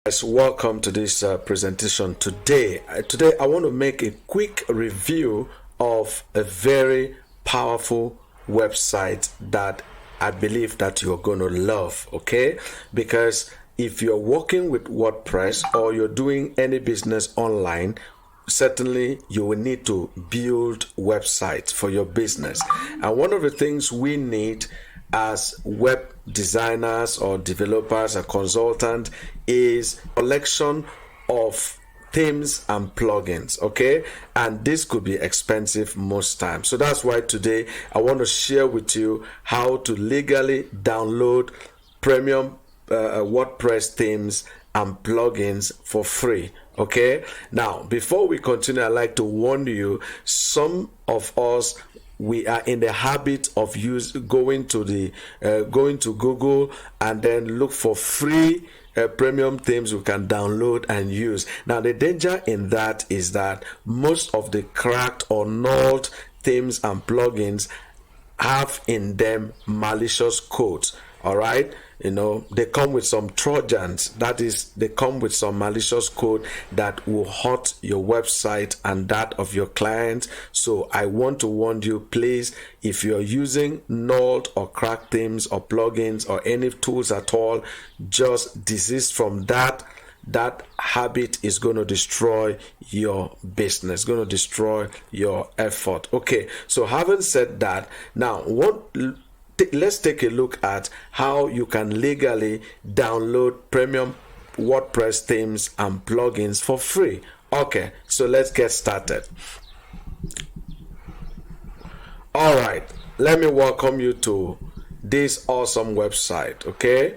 Guys, welcome to this presentation today. I want to make a quick review of a very powerful website that I believe that you're going to love, okay? Because if you're working with WordPress or you're doing any business online, certainly you will need to build websites for your business. And one of the things we need as web designers or developers or consultants is a collection of themes and plugins, okay? And this could be expensive most times. So that's why today I want to share with you how to legally download premium WordPress themes and plugins for free. Okay, now before we continue, I'd like to warn you, some of us, we are in the habit of going to Google and then look for free premium themes we can download and use. Now the danger in that is that most of the cracked or nulled themes and plugins have in them malicious codes. All right, they come with some trojans, that is, they come with some malicious code that will hurt your website and that of your client. So I want to warn you, please, if you're using nulled or cracked themes or plugins or any tools at all, just desist from that. That habit is going to destroy your business, going to destroy your effort. Okay, so having said that, now let's take a look at how you can legally download premium WordPress themes and plugins for free. Okay, so let's get started. All right, let me welcome you to this awesome website. Okay,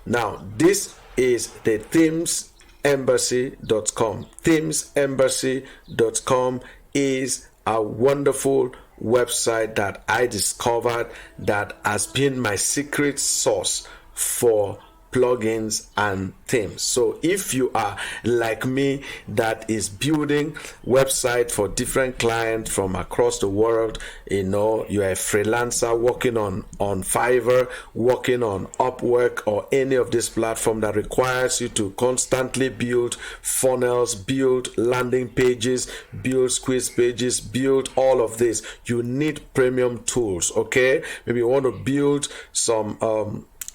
now this is the themesembassy.com. Themesembassy.com is a wonderful website that I discovered that has been my secret source for plugins and themes. So if you are like me, that is building website for different clients from across the world, you're a freelancer working on Fiverr, working on Upwork, or any of this platform that requires you to constantly build funnels, build landing pages, build squeeze pages, build all of this, you need premium tools. Okay, maybe you want to build some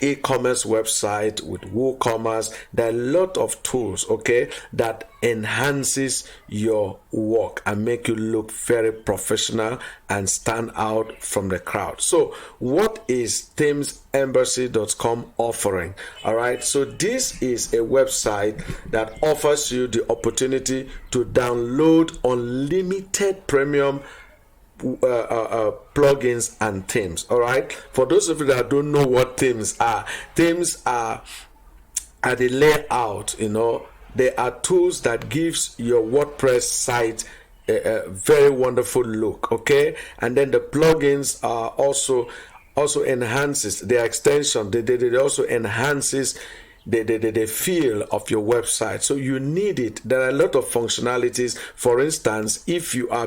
e-commerce website with WooCommerce. There are a lot of tools, okay, that enhances your work and make you look very professional and stand out from the crowd. So what is themesembassy.com offering? All right, so this is a website that offers you the opportunity to download unlimited premium plugins and themes. All right, for those of you that don't know what themes are the layout. They are tools that gives your WordPress site a very wonderful look. Okay, and then the plugins are also enhances their extension. They also enhances the feel of your website. So you need it. There are a lot of functionalities. For instance, if you're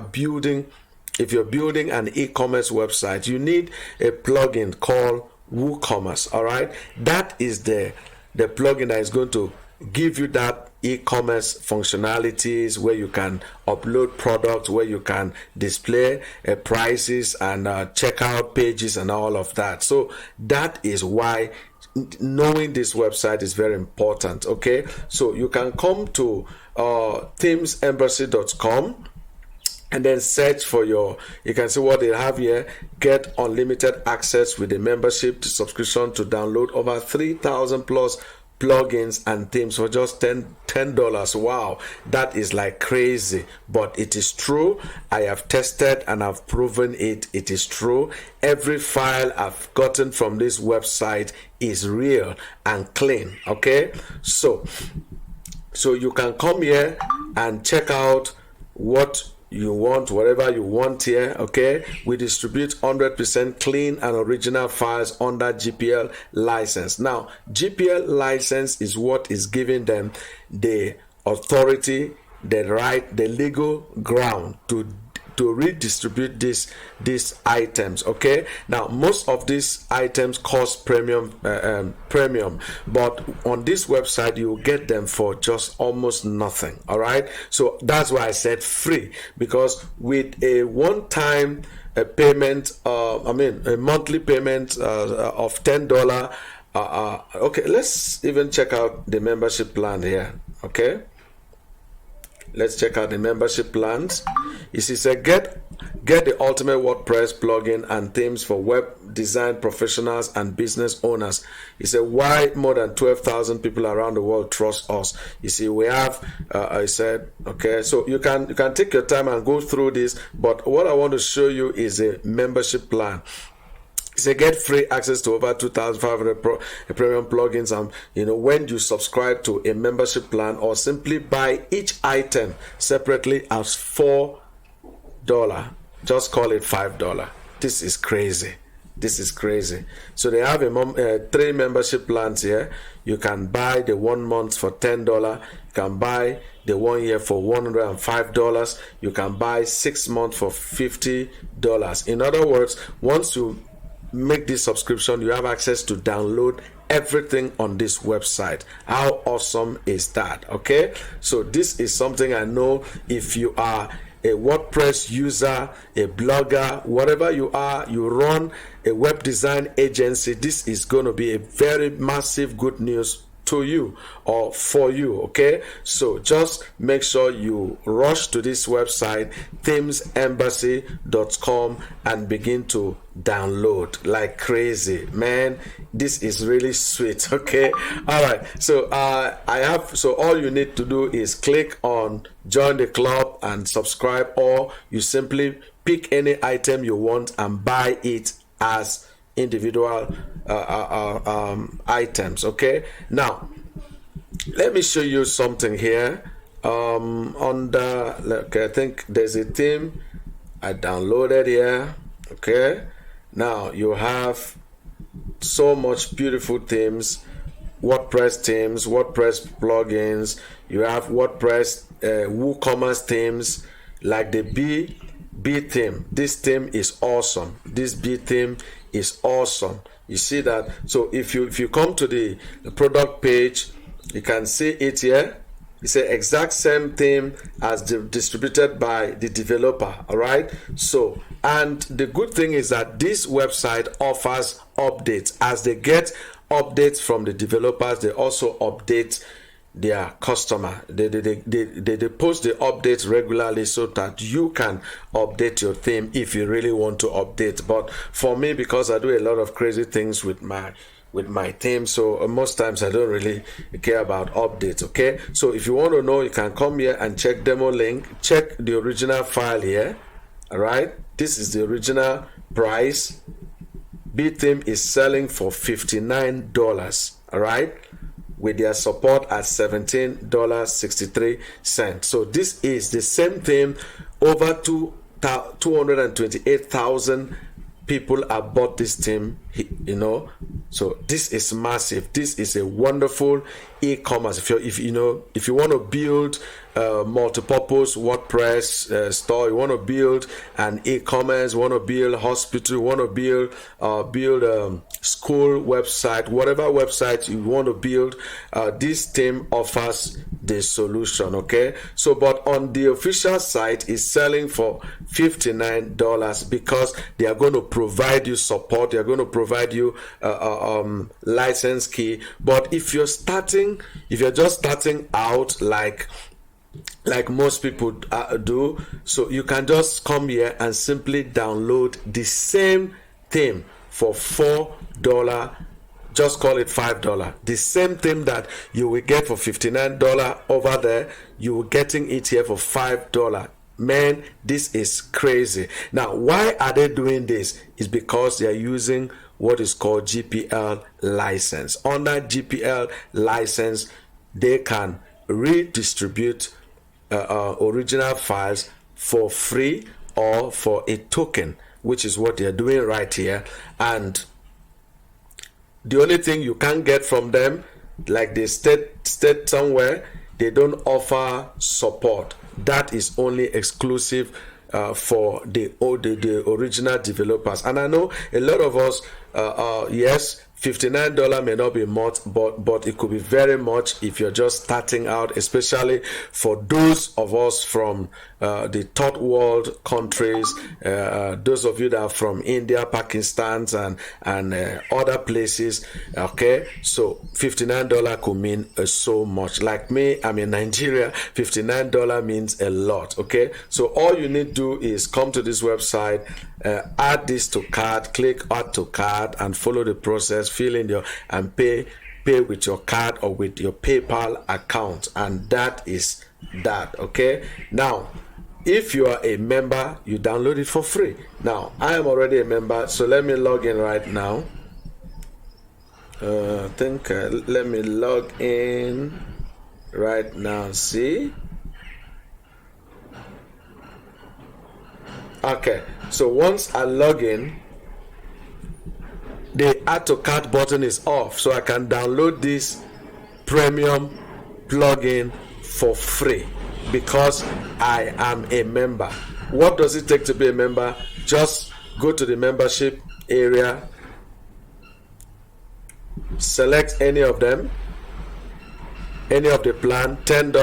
building an e-commerce website, you need a plugin called WooCommerce. All right, that is the plugin that is going to give you that e-commerce functionalities where you can upload products, where you can display prices and checkout pages and all of that. So that is why knowing this website is very important. Okay, so you can come to themesembassy.com and then search for you can see what they have here. Get unlimited access with a membership subscription to download over 3,000 plus plugins and themes for just $10. Wow, that is like crazy, but it is true. I have tested and I've proven it is true. Every file I've gotten from this website is real and clean. Okay, so you can come here and check out what you want, whatever you want here. Okay, we distribute 100% clean and original files under GPL license. Now GPL license is what is giving them the authority, the right, the legal ground to to redistribute these items. Okay, now most of these items cost premium, but on this website you will get them for just almost nothing. All right, so that's why I said free, because with a one-time payment, a monthly payment of $10. Okay, let's even check out the membership plan here. Okay, let's check out the membership plans. You see, say get the ultimate WordPress plugin and themes for web design professionals and business owners. You say why more than 12,000 people around the world trust us. You see, we have I said, okay, so you can take your time and go through this, but what I want to show you is a membership plan. So get free access to over 2,500 premium plugins, and when you subscribe to a membership plan or simply buy each item separately as $4, just call it $5. This is crazy. This is crazy. So they have 3 membership plans here. You can buy the 1 month for $10. You can buy the 1 year for $105. You can buy 6 months for $50. In other words, once you make this subscription, you have access to download everything on this website. How awesome is that? Okay, so this is something I know if you are a WordPress user, a blogger, whatever you are, you run a web design agency, this is going to be a very massive good news to you or for you. Okay, so just make sure you rush to this website, themesembassy.com, and begin to download like crazy. Man, this is really sweet. Okay, all right, so so all you need to do is click on join the club and subscribe, or you simply pick any item you want and buy it as individual items. Okay, now let me show you something here. I think there's a theme I downloaded here. Okay, now you have so much beautiful themes, WordPress themes, WordPress plugins. You have WordPress WooCommerce themes like the B theme. This theme is awesome. This B theme is awesome. You see that? So if you come to the product page, you can see it here. It's the exact same theme as distributed by the developer. All right, so and the good thing is that this website offers updates. As they get updates from the developers, they also update their customer. They post the updates regularly so that you can update your theme if you really want to update. But for me, because I do a lot of crazy things with my theme, so most times I don't really care about updates. Okay, so if you want to know, you can come here and check demo link, check the original file here. All right, this is the original price. B theme is selling for $59. All right, with their support at $17.63. So this is the same thing. Over 228,000 people have bought this theme, so this is massive. This is a wonderful e-commerce. If you want to build multi-purpose WordPress store, you want to build an e-commerce, you want to build hospital, you want to build school website, whatever website you want to build, this theme offers the solution. Okay, so but on the official site is selling for $59 because they are going to provide you support, they are going to provide you license key. But if you're just starting out like most people do, so you can just come here and simply download the same theme for $4. Just call it $5. The same theme that you will get for $59 over there, you will getting it here for $5. Man, this is crazy. Now, why are they doing this? It's because they are using what is called GPL license. Under GPL license, they can redistribute original files for free or for a token, which is what they're doing right here. And the only thing you can get from them, like they state somewhere, they don't offer support. That is only exclusive for the original developers. And I know a lot of us, yes, $59 may not be much, but it could be very much if you're just starting out, especially for those of us from the third world countries, those of you that are from India, Pakistan, and other places. Okay, so $59 could mean so much. Like me, I'm in Nigeria. $59 means a lot. Okay, so all you need to do is come to this website, add this to cart, click add to cart, and follow the process. Fill in your and pay with your card or with your PayPal account, and that is that. Okay, now if you are a member, you download it for free. Now I am already a member, so let me log in right now. Let me log in right now. See, okay, so once I log in, the add to cart button is off, so I can download this premium plugin for free because I am a member. What does it take to be a member? Just go to the membership area, select any of them, any of the plan, $10,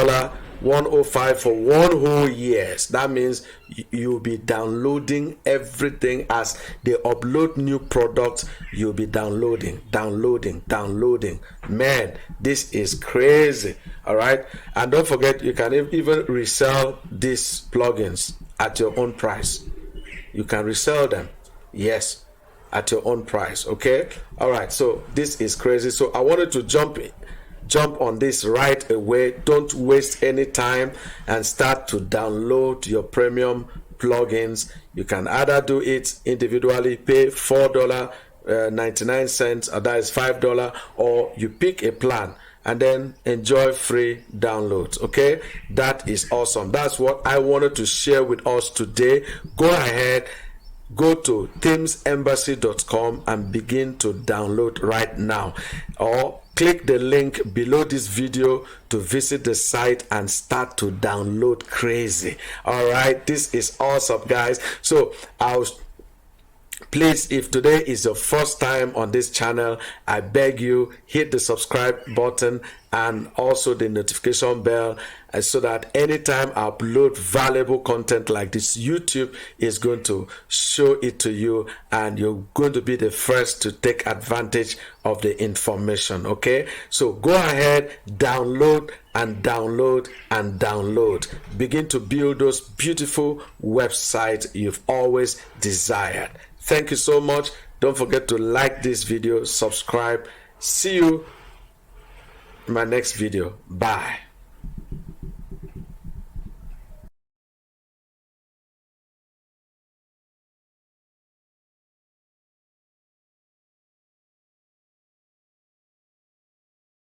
$105 for 1 whole year. That means you'll be downloading everything as they upload new products. You'll be downloading. Man, this is crazy. All right, and don't forget, you can even resell these plugins at your own price. You can resell them, yes, at your own price. Okay, all right, so this is crazy. So I wanted to jump on this right away. Don't waste any time and start to download your premium plugins. You can either do it individually, pay $4.99, that is $5, or you pick a plan and then enjoy free downloads. Okay, that is awesome. That's what I wanted to share with us today. Go ahead, go to themesembassy.com and begin to download right now, or click the link below this video to visit the site and start to download crazy. All right, this is awesome, guys. So please, if today is your first time on this channel, I beg you, hit the subscribe button and also the notification bell, so that anytime I upload valuable content like this, YouTube is going to show it to you and you're going to be the first to take advantage of the information. Okay, so go ahead, download and download and download. Begin to build those beautiful websites you've always desired. Thank you so much. Don't forget to like this video, subscribe. See you in my next video. Bye.